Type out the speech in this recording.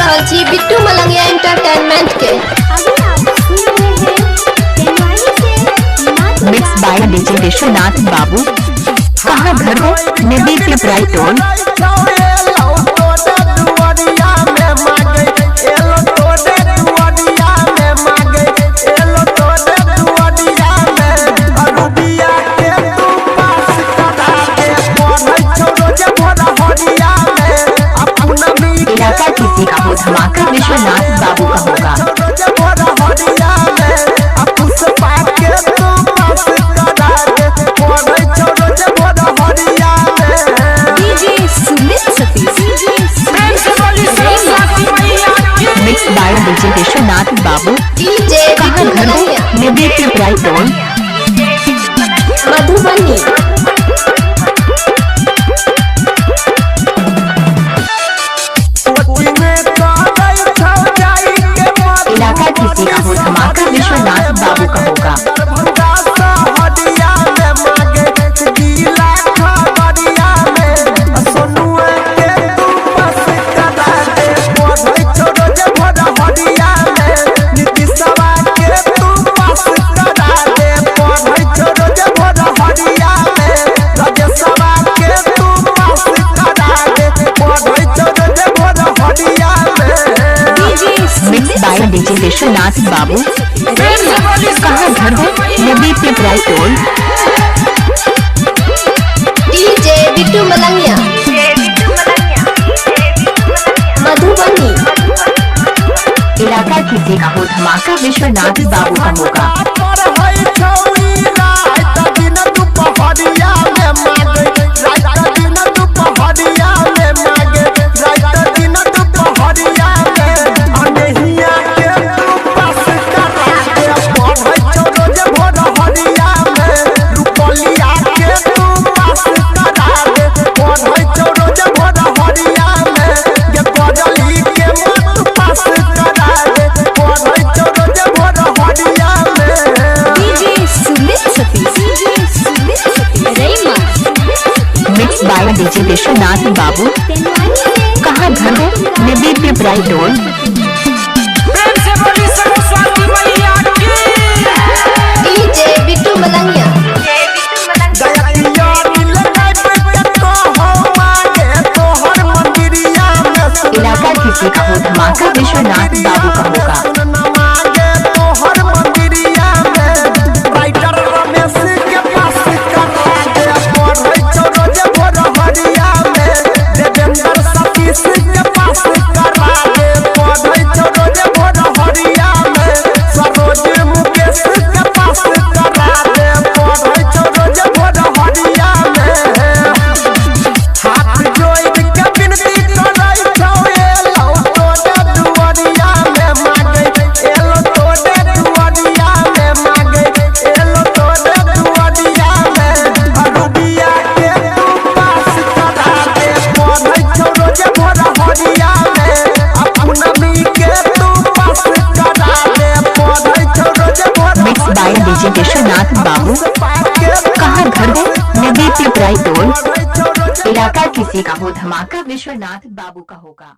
रहल छी बिट्टू मलंगिया एंटरटेनमेंट के। मिक्स बाय डीजे विश्वनाथ बाबू। कहाँ घर हो नदी के ब्राइटोन। इलाका किसी का हो धमाका विश्वनाथ बाबू का होगा। मिक्स बाय डीजे विश्वनाथ बाबू। कहाँ घर हो नदी के ब्राइटोन। मधुबनी इलाका किसी का हो धमाका विश्वनाथ बाबू का होगा। मिक्स बाय डीजे विश्वनाथ बाबू। कहाँ घर हो नदी के ब्राइटोन। डीजे बिट्टू मलंगिया मधुबनी। इलाका किसी का हो धमाका विश्वनाथ बाबू का होगा। मिक्स बाय डीजे विश्वनाथ बाबू। कहाँ घर हो नदी के ब्राइटोन। डीजे बिट्टू मलंगिया इलाका किसी का हो धमाका विश्वनाथ बाबू का होगा। बाय डीजे विश्वनाथ बाबू। कहाँ घर हो नदी के ब्राइटोन। इलाका किसी का हो धमाका विश्वनाथ बाबू का होगा।